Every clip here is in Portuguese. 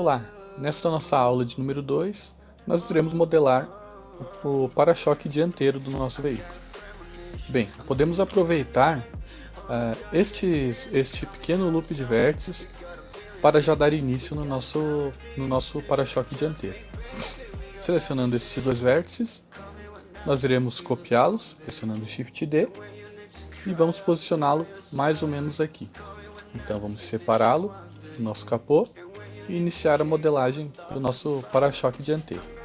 Olá, nesta nossa aula de número 2, nós iremos modelar o para-choque dianteiro do nosso veículo. Bem, podemos aproveitar este pequeno loop de vértices para já dar início no nosso para-choque dianteiro. Selecionando esses dois vértices, nós iremos copiá-los, pressionando Shift D, e vamos posicioná-lo mais ou menos aqui. Então vamos separá-lo do nosso capô e iniciar a modelagem do nosso para-choque dianteiro.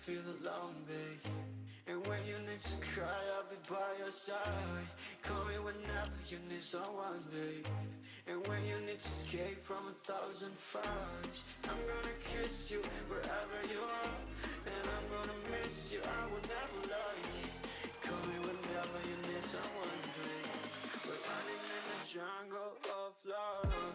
Feel alone, babe. And when you need to cry, I'll be by your side. Call me whenever you need someone, babe. And when you need to escape from 1,000 fires, I'm gonna kiss you wherever you are. And I'm gonna miss you, I will never lie. Call me whenever you need someone, babe. We're running in the jungle of love.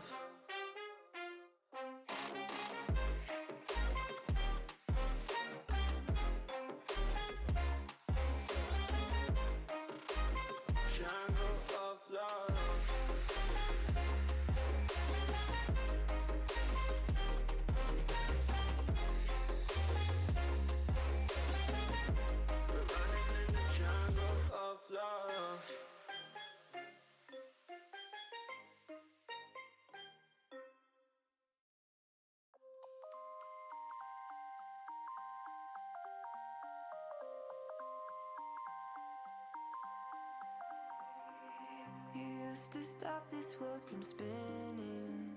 You used to stop this world from spinning.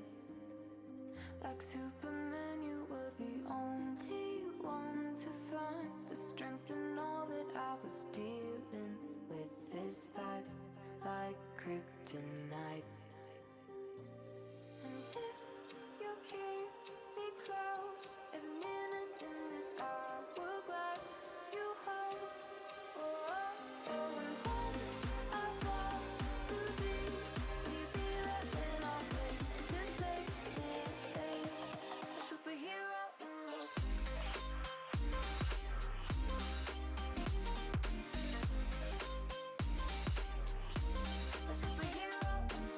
Like Superman, you were the only one to find the strength in all that I was dealing with this life, like kryptonite. And if you keep me close, every minute in this hourglass you hold. Oh, oh, oh, and when I fall to be, will you be there when I wake to save me? A superhero in me. A superhero in me.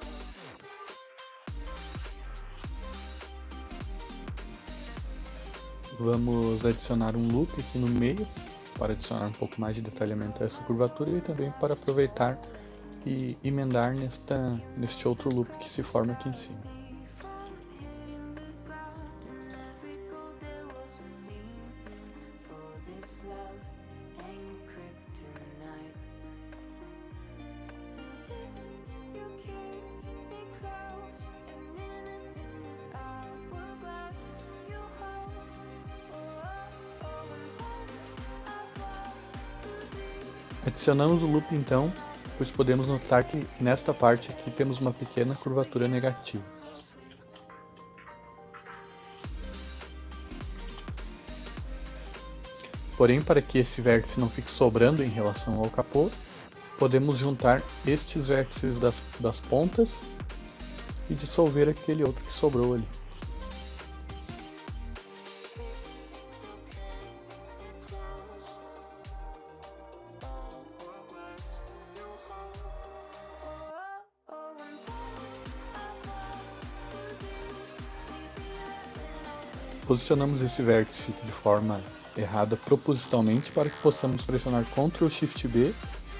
Vamos adicionar um loop aqui no meio, para adicionar um pouco mais de detalhamento a essa curvatura e também para aproveitar e emendar neste outro loop que se forma aqui em cima. From hitting the ground, and every goal there was a meaning. For this love ain't kryptonite. And if you keep me close, every minute in this hourglass you hold. Oh, oh, oh, and when I fall to be. Adicionamos o loop então, pois podemos notar que nesta parte aqui temos uma pequena curvatura negativa. Porém, para que esse vértice não fique sobrando em relação ao capô, podemos juntar estes vértices das pontas e dissolver aquele outro que sobrou ali. Posicionamos esse vértice de forma errada propositalmente para que possamos pressionar Ctrl Shift B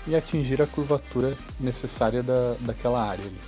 e atingir a curvatura necessária daquela área ali.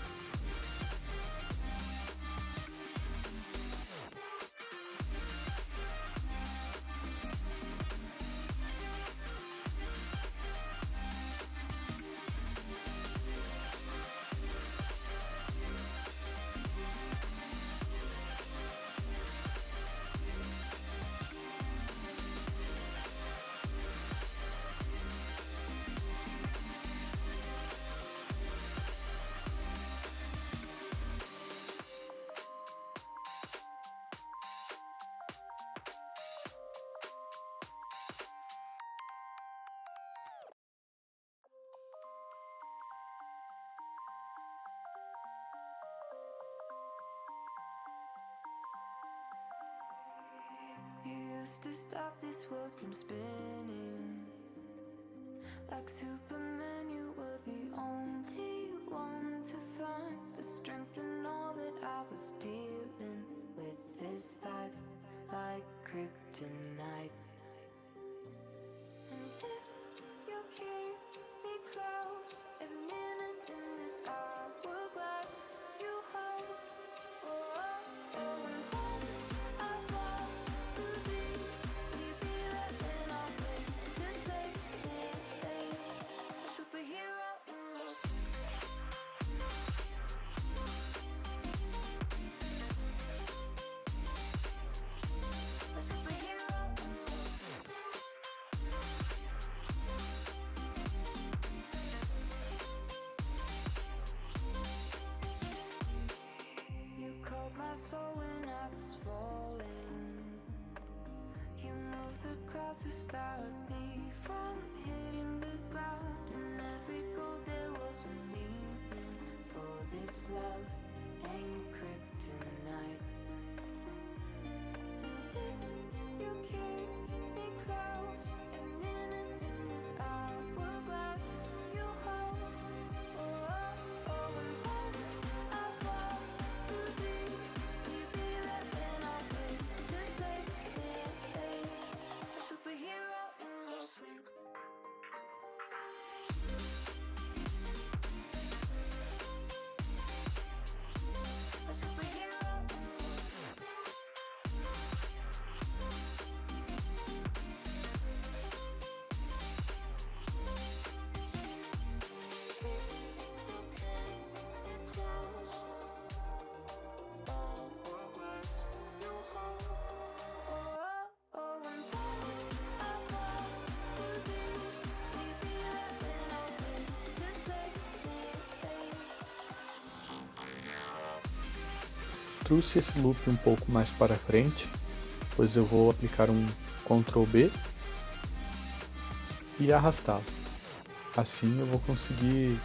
used to stop this world from spinning. Like Superman, you were the only one to find the strength in all that I was dealing with. This life like kryptonite. And if you keep me close, every minute in this hourglass you hold. Oh, oh, oh, and when I fall too deep, will you be there when I wait to save me? A superhero in your a superhero in you called my soul when I was falling. You moved the clouds to stop me from hitting the ground. In every goal there was a meaning. For this love ain't kryptonite. And if you keep me close, every minute in this hourglass you hold. Oh, oh, oh, and when I fall too deep, will you be there when I wait to save me? A superhero in your sleep. A superhero in your oh, oh, oh, and when I fall too deep, will you be there when I wait to save me? Trouxe esse loop um pouco mais para frente, pois eu vou aplicar um Ctrl B e arrastá-lo. Assim eu vou conseguir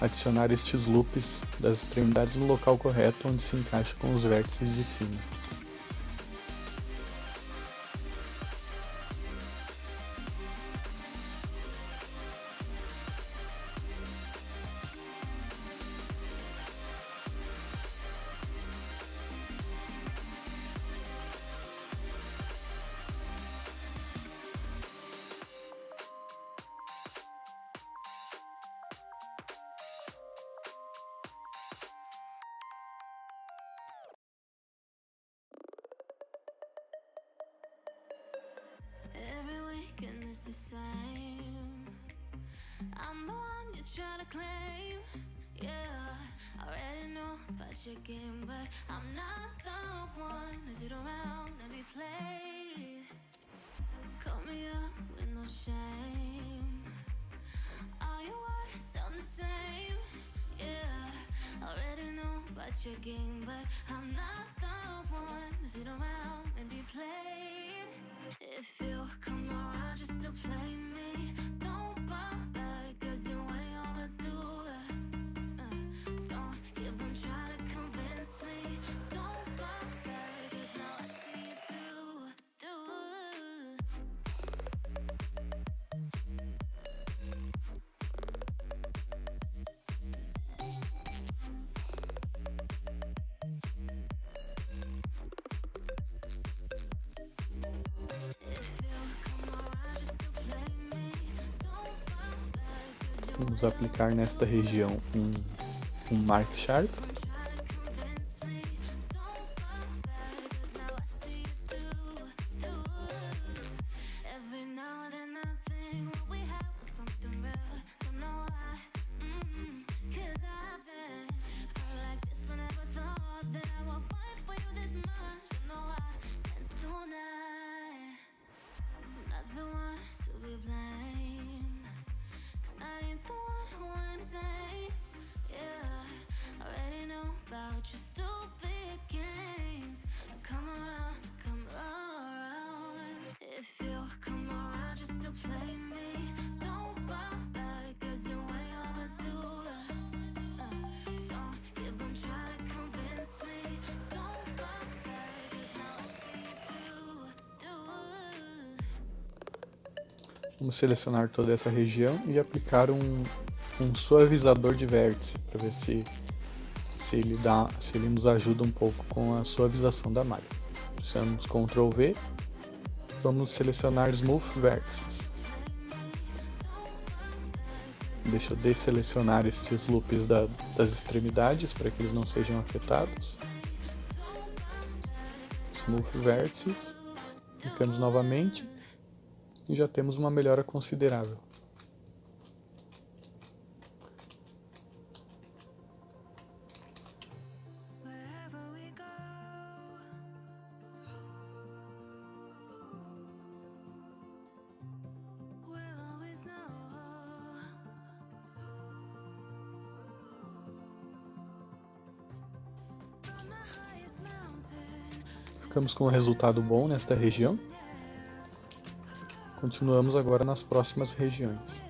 adicionar estes loops das extremidades no local correto, onde se encaixa com os vértices de cima. Every weekend is the same. I'm the one you try to claim. Yeah, I already know about your game, but I'm not the one to sit around and be played. Call me up with no shame. All your words sound the same. Yeah, I already know about your game, but I'm not the one to sit around and be played. If you come around just to play me, don't bother, 'cause you ain't overdue. Don't even try to convince me. Don't bother, 'cause now I see you through. Vamos aplicar nesta região um Mark Sharp. I ain't the one who wins, yeah. Already Vamos selecionar toda essa região e aplicar um suavizador de vértice para ver se ele nos ajuda um pouco com a suavização da malha. Pressionamos Ctrl V, vamos selecionar Smooth Vertices. Deixa eu desselecionar estes loops das extremidades para que eles não sejam afetados. Smooth Vertices, clicamos novamente e já temos uma melhora considerável. Ficamos com um resultado bom nesta região. Continuamos agora nas próximas regiões.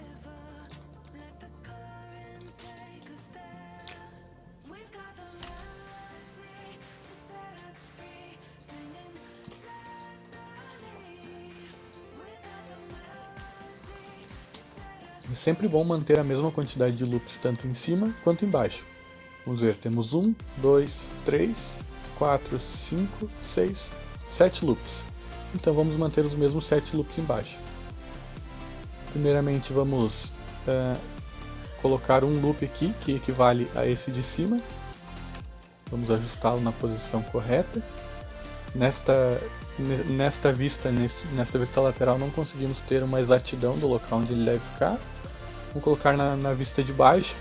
É sempre bom manter a mesma quantidade de loops tanto em cima quanto embaixo. Vamos ver, temos 1, 2, 3, 4, 5, 6, 7 loops. Então vamos manter os mesmos 7 loops embaixo. Primeiramente vamos colocar um loop aqui que equivale a esse de cima. Vamos ajustá-lo na posição correta. Nesta vista lateral não conseguimos ter uma exatidão do local onde ele deve ficar. Vamos colocar na vista de baixo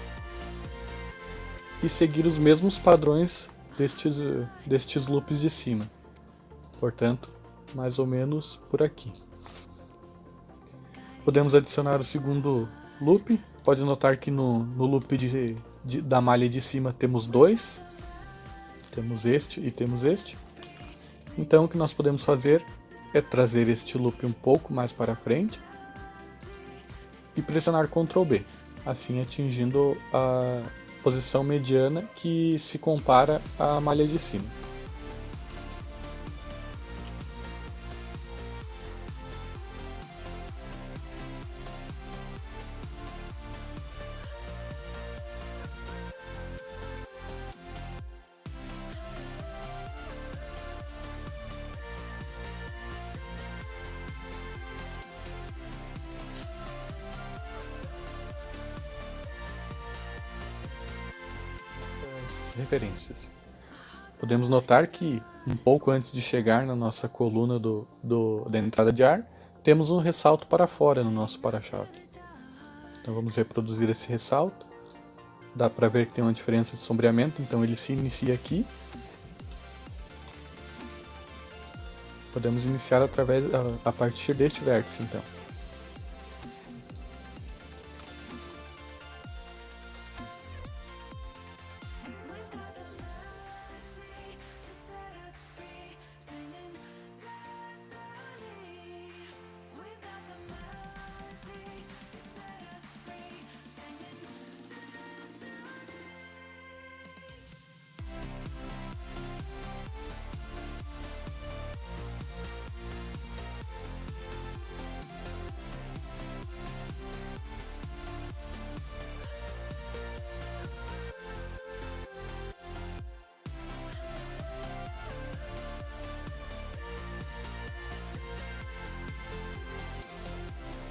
e seguir os mesmos padrões destes loops de cima. Portanto, mais ou menos por aqui. Podemos adicionar o segundo loop. Pode notar que no loop da malha de cima temos dois. Temos este e temos este. Então o que nós podemos fazer é trazer este loop um pouco mais para frente e pressionar Ctrl B, assim atingindo a posição mediana que se compara à malha de cima. Referências. Podemos notar que um pouco antes de chegar na nossa coluna da entrada de ar, temos um ressalto para fora no nosso para-choque. Então vamos reproduzir esse ressalto. Dá para ver que tem uma diferença de sombreamento, então ele se inicia aqui. Podemos iniciar a partir deste vértice, então.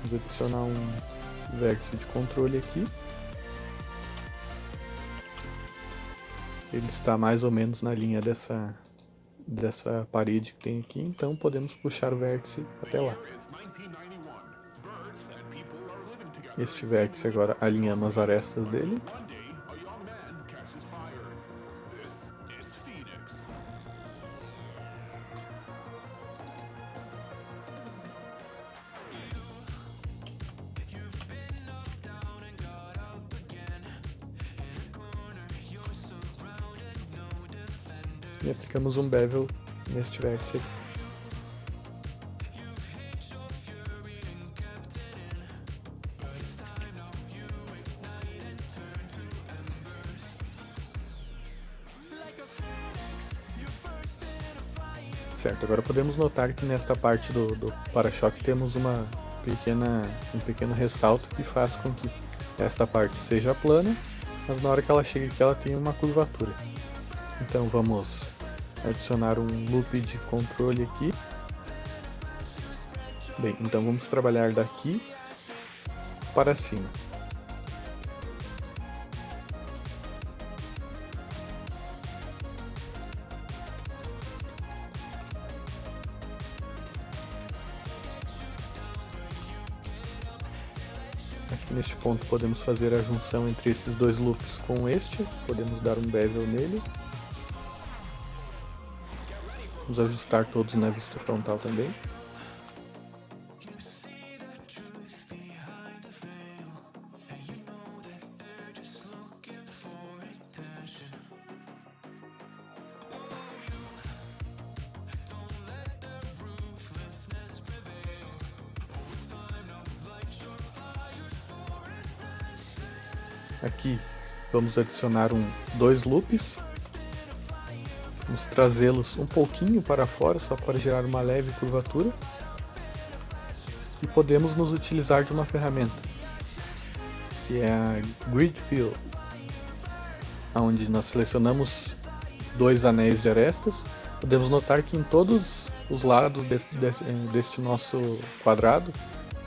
Vamos adicionar um vértice de controle aqui. Ele está mais ou menos na linha dessa parede que tem aqui, então podemos puxar o vértice até lá. Este vértice agora alinhamos as arestas dele. E aplicamos um bevel neste vértice aqui. Certo, agora podemos notar que nesta parte do para-choque temos uma um pequeno ressalto que faz com que esta parte seja plana, mas na hora que ela chega aqui ela tem uma curvatura. Então vamos adicionar um loop de controle aqui. Bem, então vamos trabalhar daqui para cima. Aqui neste ponto podemos fazer a junção entre esses dois loops com este, podemos dar um bevel nele. Vamos ajustar todos na vista frontal também. Aqui vamos adicionar dois loops, vamos trazê-los um pouquinho para fora, só para gerar uma leve curvatura, e podemos nos utilizar de uma ferramenta, que é a Grid Fill, onde nós selecionamos dois anéis de arestas. Podemos notar que em todos os lados deste nosso quadrado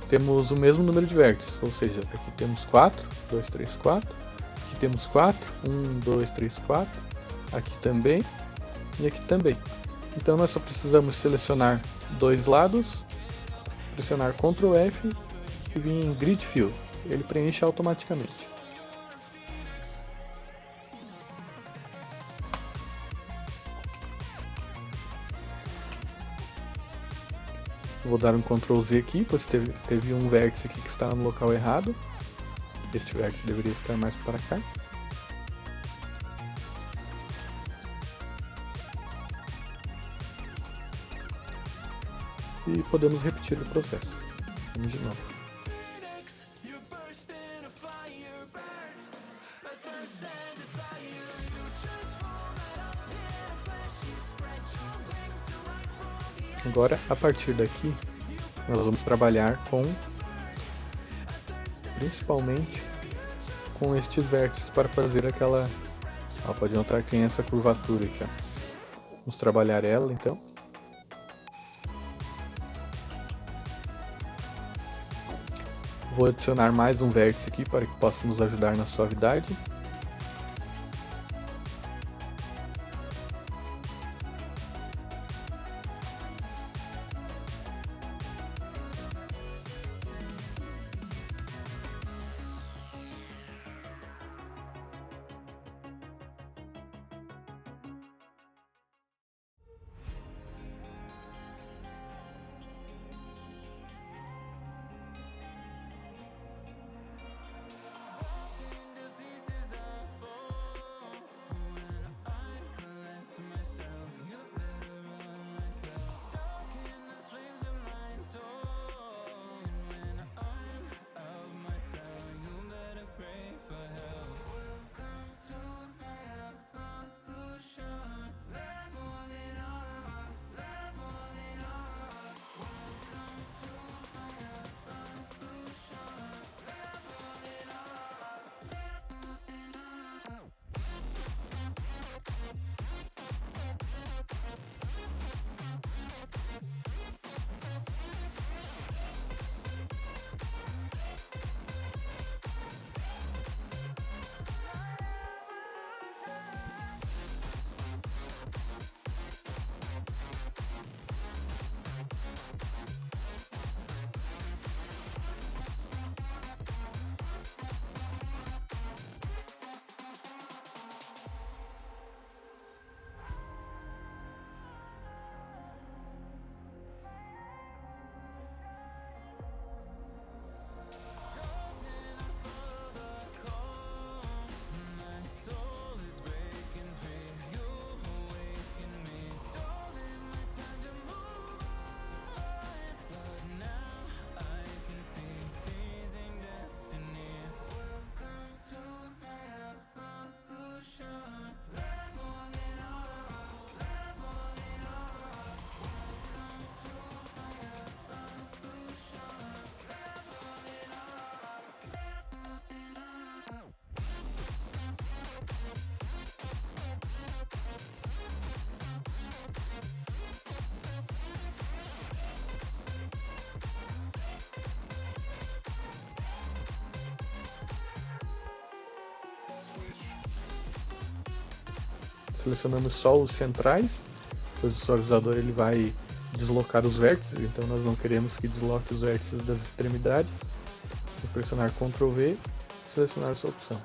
temos o mesmo número de vértices, ou seja, aqui temos 4, 2, 3, 4, aqui temos 4, 1, 2, 3, 4, aqui também e aqui também. Então nós só precisamos selecionar dois lados, pressionar Ctrl F e vir em Grid Fill, ele preenche automaticamente. Vou dar um Ctrl Z aqui, pois teve um vértice aqui que está no local errado. Este vértice deveria estar mais para cá. E podemos repetir o processo. Vamos de novo. Agora, a partir daqui, nós vamos trabalhar principalmente com estes vértices para fazer aquela... pode notar que tem essa curvatura aqui. Vamos trabalhar ela, então. Vou adicionar mais um vértice aqui para que possa nos ajudar na suavidade. selecionamos só os centrais, pois o suavizador ele vai deslocar os vértices, então nós não queremos que desloque os vértices das extremidades. Vou pressionar Ctrl V e selecionar essa opção.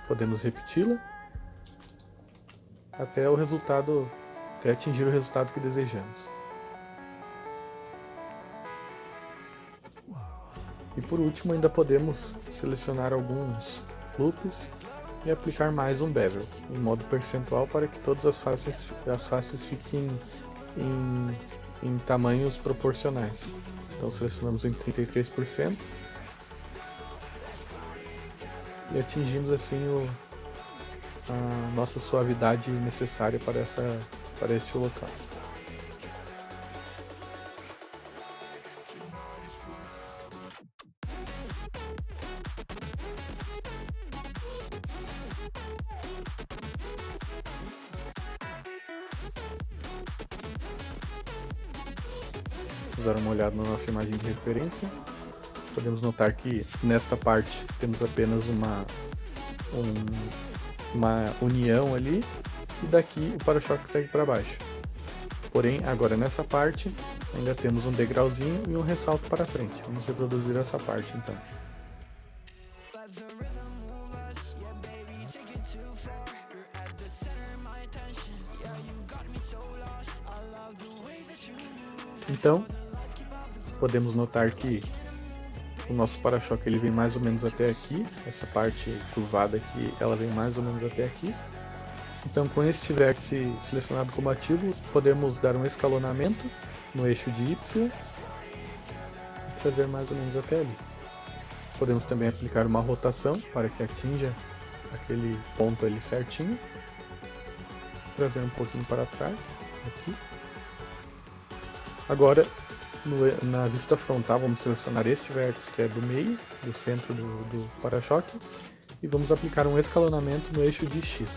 Podemos repeti-la até atingir o resultado que desejamos. E por último ainda podemos selecionar alguns loops e aplicar mais um bevel em modo percentual para que todas as faces fiquem em tamanhos proporcionais. Então selecionamos em 33% e atingimos assim a nossa suavidade necessária para este local. Vamos dar uma olhada na nossa imagem de referência. Podemos notar que nesta parte temos apenas uma união ali, e daqui o para-choque segue para baixo. Porém, agora nessa parte ainda temos um degrauzinho e um ressalto para frente. Vamos reproduzir essa parte então. Então, podemos notar que o nosso para-choque ele vem mais ou menos até aqui, essa parte curvada aqui, ela vem mais ou menos até aqui. Então, com este vértice selecionado como ativo, podemos dar um escalonamento no eixo de Y e trazer mais ou menos até ali. Podemos também aplicar uma rotação para que atinja aquele ponto ali certinho. Trazer um pouquinho para trás, aqui. Agora, na vista frontal, vamos selecionar este vértice que é do meio, do centro do para-choque, e vamos aplicar um escalonamento no eixo de X,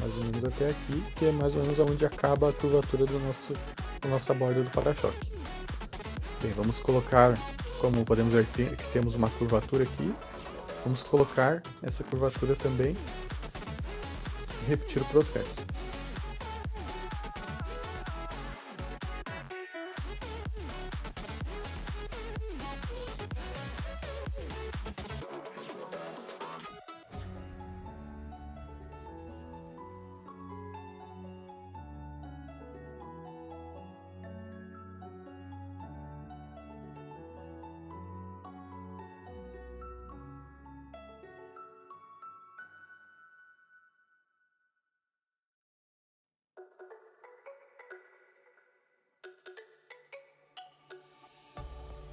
mais ou menos até aqui, que é mais ou menos onde acaba a curvatura da nossa borda do para-choque. Bem, vamos colocar, como podemos ver que temos uma curvatura aqui, vamos colocar essa curvatura também e repetir o processo.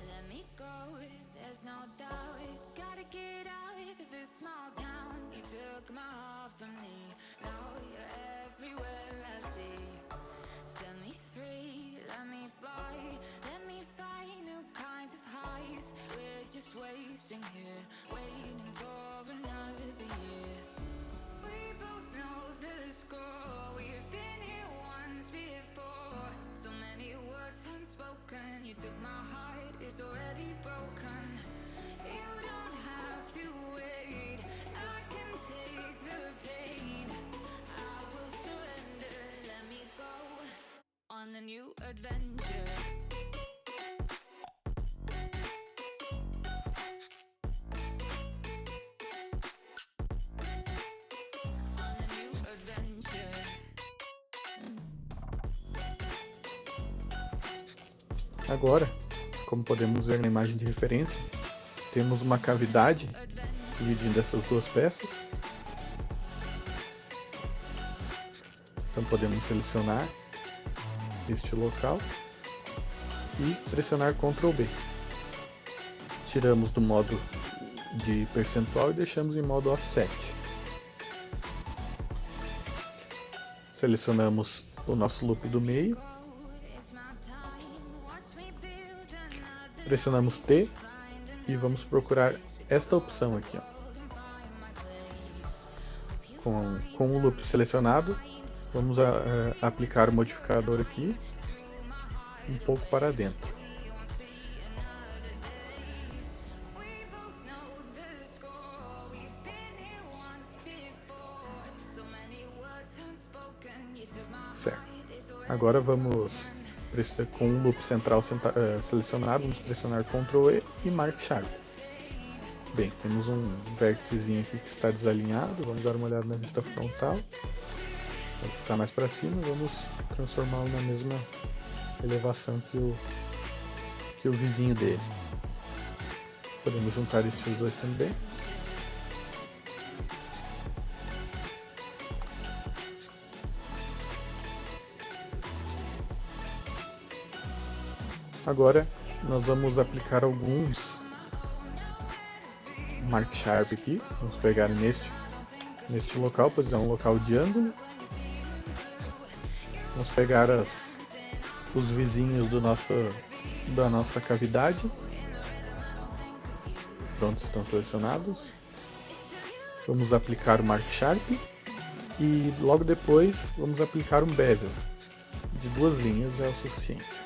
Let me go, there's no doubt. Gotta get out of this small town. You took my heart from me, now you're everywhere I see. Set me free, let me fly. Let me find new kinds of highs. We're just wasting here, waiting for another year. We both know the score, we've been here once before. So many words unspoken, you took my heart, it's already broken. You don't have to wait, I can take the pain. I will surrender, let me go on a new adventure. On a new adventure. Agora, como podemos ver na imagem de referência, temos uma cavidade dividindo essas duas peças. Então podemos selecionar este local e pressionar Ctrl B. Tiramos do modo de percentual e deixamos em modo offset. Selecionamos o nosso loop do meio. Pressionamos T e vamos procurar esta opção aqui, ó. Com o loop selecionado, vamos aplicar o modificador aqui um pouco para dentro. We both know the score, we've been here once before. So many Certo. Agora vamos, com o loop central selecionado, vamos pressionar Ctrl E e Mark Sharp. Bem, temos um vérticezinho aqui que está desalinhado, vamos dar uma olhada na vista frontal. Ele está mais para cima, vamos transformá-lo na mesma elevação que o vizinho dele. Podemos juntar esses dois também. Agora nós vamos aplicar alguns Mark Sharp aqui. Vamos pegar neste local, pois é um local de ângulo. Vamos pegar os vizinhos da nossa cavidade. Pronto, estão selecionados. Vamos aplicar o Mark Sharp e logo depois vamos aplicar um bevel. De 2 linhas é o suficiente.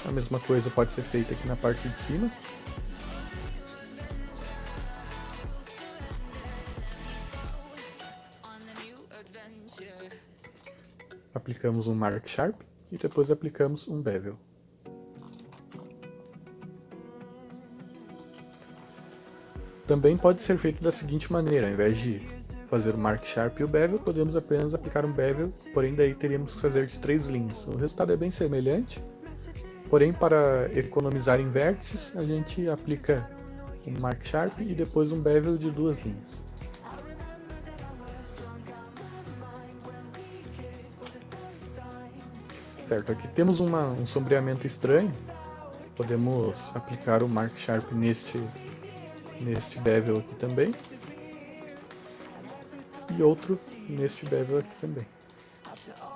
A mesma coisa pode ser feita aqui na parte de cima. Aplicamos um Mark Sharp e depois aplicamos um bevel. Também pode ser feito da seguinte maneira: ao invés de fazer o Mark Sharp e o bevel, podemos apenas aplicar um bevel, porém daí teríamos que fazer de 3 linhas. O resultado é bem semelhante, porém para economizar em vértices, a gente aplica um Mark Sharp e depois um bevel de 2 linhas. Certo, aqui temos um sombreamento estranho. Podemos aplicar o Mark Sharp neste bevel aqui também. E outro neste bevel aqui também.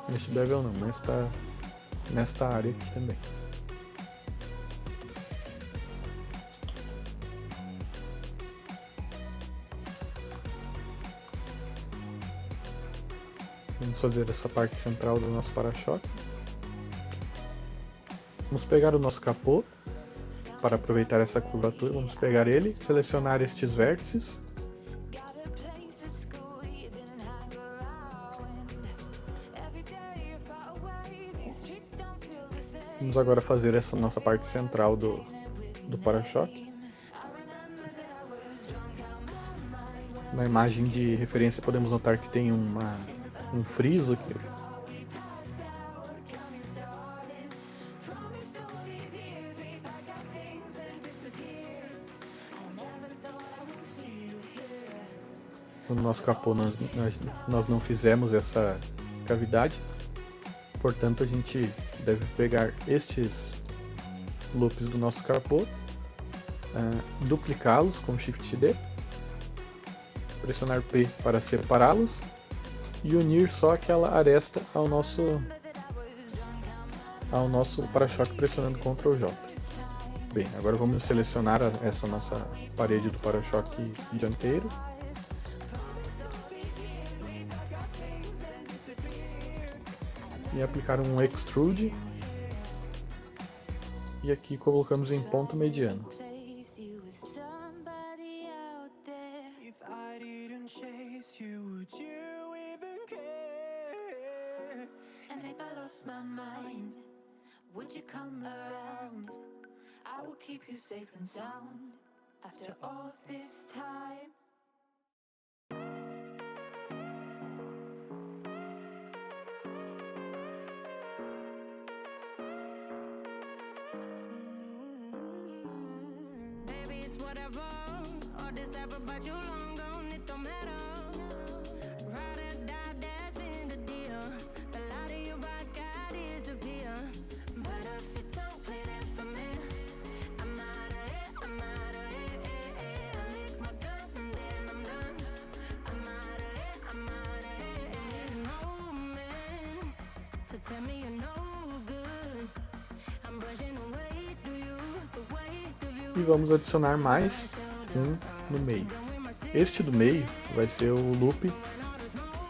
Neste bevel não, nesta área aqui também. Vamos fazer essa parte central do nosso para-choque. Vamos pegar o nosso capô, para aproveitar essa curvatura, vamos pegar ele, selecionar estes vértices. Vamos agora fazer essa nossa parte central do para-choque. Na imagem de referência podemos notar que tem um friso aqui. No nosso capô nós não fizemos essa cavidade, portanto a gente deve pegar estes loops do nosso capô, duplicá-los com Shift D, pressionar P para separá-los e unir só aquela aresta ao nosso para-choque pressionando Ctrl J. Bem, agora vamos selecionar essa nossa parede do para-choque dianteiro. E aplicar um Extrude. E aqui colocamos em ponto mediano. Whatever, all this ever but you long gone, it don't matter. Ride or die, that's been the deal. The light of your back, I disappear. But if it don't play that for me, I'm out of it, I'm out of it. I lick my gun and then I'm done. I'm out of it, I'm out of it. Ain't no man to tell me you're no good. I'm brushing away to you, the weight of you. E vamos adicionar mais um no meio. Este do meio vai ser o loop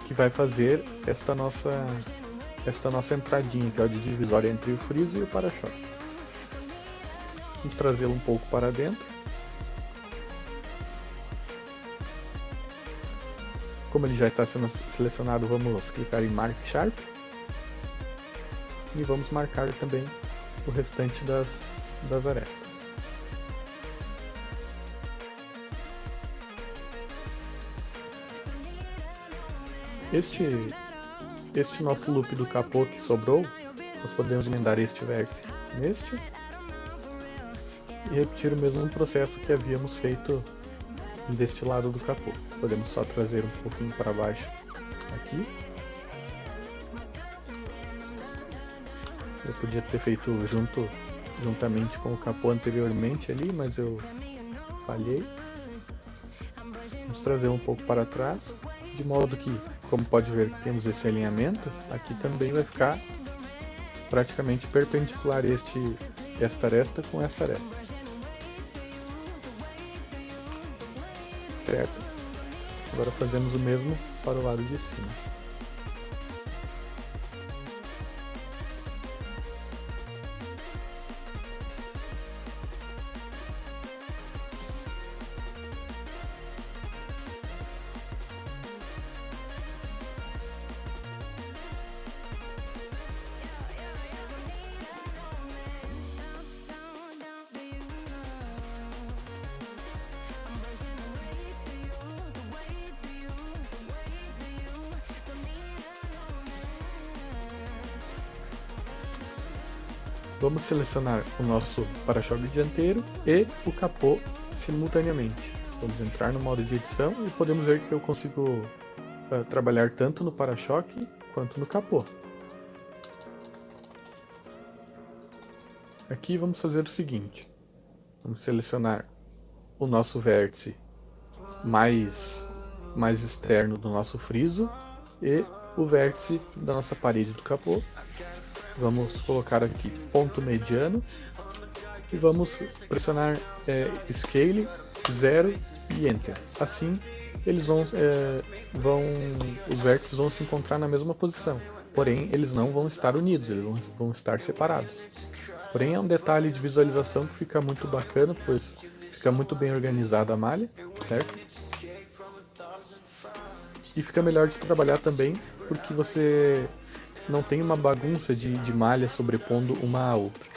que vai fazer esta nossa entradinha, que é o de divisória entre o friso e o para-choque. Vamos trazê-lo um pouco para dentro. Como ele já está sendo selecionado, vamos clicar em Mark Sharp e vamos marcar também o restante das arestas. Este nosso loop do capô que sobrou, nós podemos emendar este vértice neste e repetir o mesmo processo que havíamos feito deste lado do capô. Podemos só trazer um pouquinho para baixo aqui. Eu podia ter feito juntamente com o capô anteriormente ali, mas eu falhei. Vamos trazer um pouco para trás, de modo que, como pode ver, temos esse alinhamento. Aqui também vai ficar praticamente perpendicular esta aresta com esta aresta. Certo? Agora fazemos o mesmo para o lado de cima. Vamos selecionar o nosso para-choque dianteiro e o capô simultaneamente. Vamos entrar no modo de edição e podemos ver que eu consigo trabalhar tanto no para-choque quanto no capô. Aqui vamos fazer o seguinte: vamos selecionar o nosso vértice mais externo do nosso friso e o vértice da nossa parede do capô. Vamos colocar aqui ponto mediano e vamos pressionar Scale 0 e Enter. Assim eles os vértices vão se encontrar na mesma posição, porém eles não vão estar unidos, eles vão estar separados. Porém é um detalhe de visualização que fica muito bacana, pois fica muito bem organizada a malha, certo? E fica melhor de trabalhar também porque você não tem uma bagunça de malha sobrepondo uma à outra.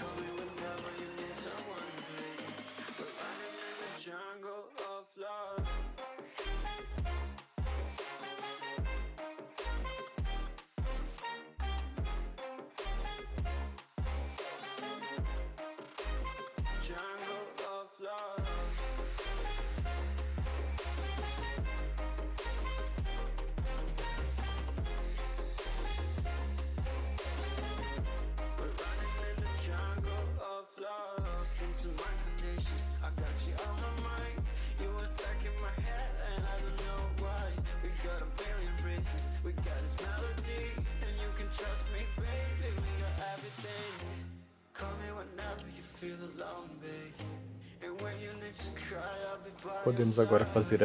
Podemos agora fazer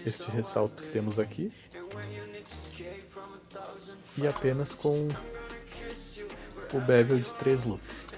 este ressalto que temos aqui e apenas com o bevel de 3 loops.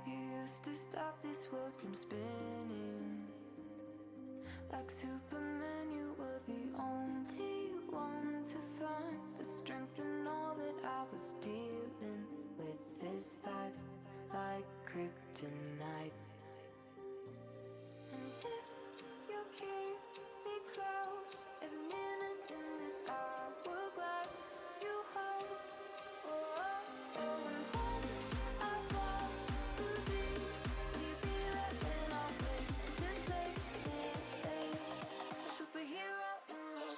You used to stop this world from spinning. Like Superman, you were the only one to find the strength in all that I was dealing with this life, like kryptonite. And if you keep me close, every minute in this hourglass, you hold. Oh, oh, oh, and when I fall to be, will you be there when I wake to save me? A superhero in your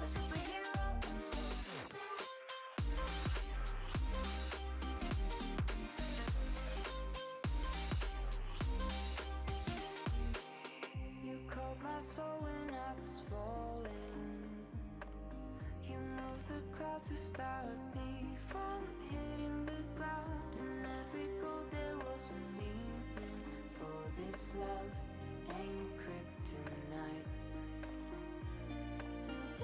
a superhero in your You called my soul when I was falling. You moved the clouds to stop me from hitting the ground. In every goal there was a meaning. For this love ain't kryptonite. And if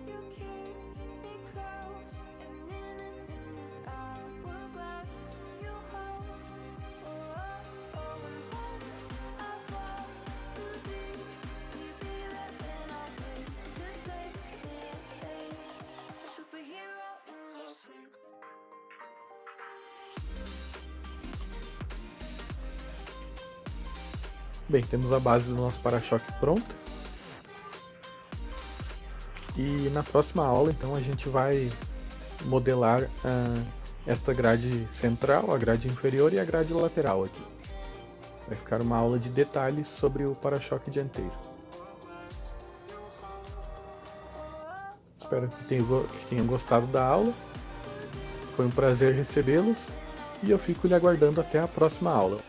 you keep me close, every minute in this hourglass, you hold. Oh, oh, oh, and when I fall to be, will you be there when I wake to save me? A superhero in your sleep. Bem, temos a base do nosso para-choque pronta. E na próxima aula, então, a gente vai modelar esta grade central, a grade inferior e a grade lateral aqui. Vai ficar uma aula de detalhes sobre o para-choque dianteiro. Espero que tenham gostado da aula. Foi um prazer recebê-los e eu fico lhe aguardando até a próxima aula.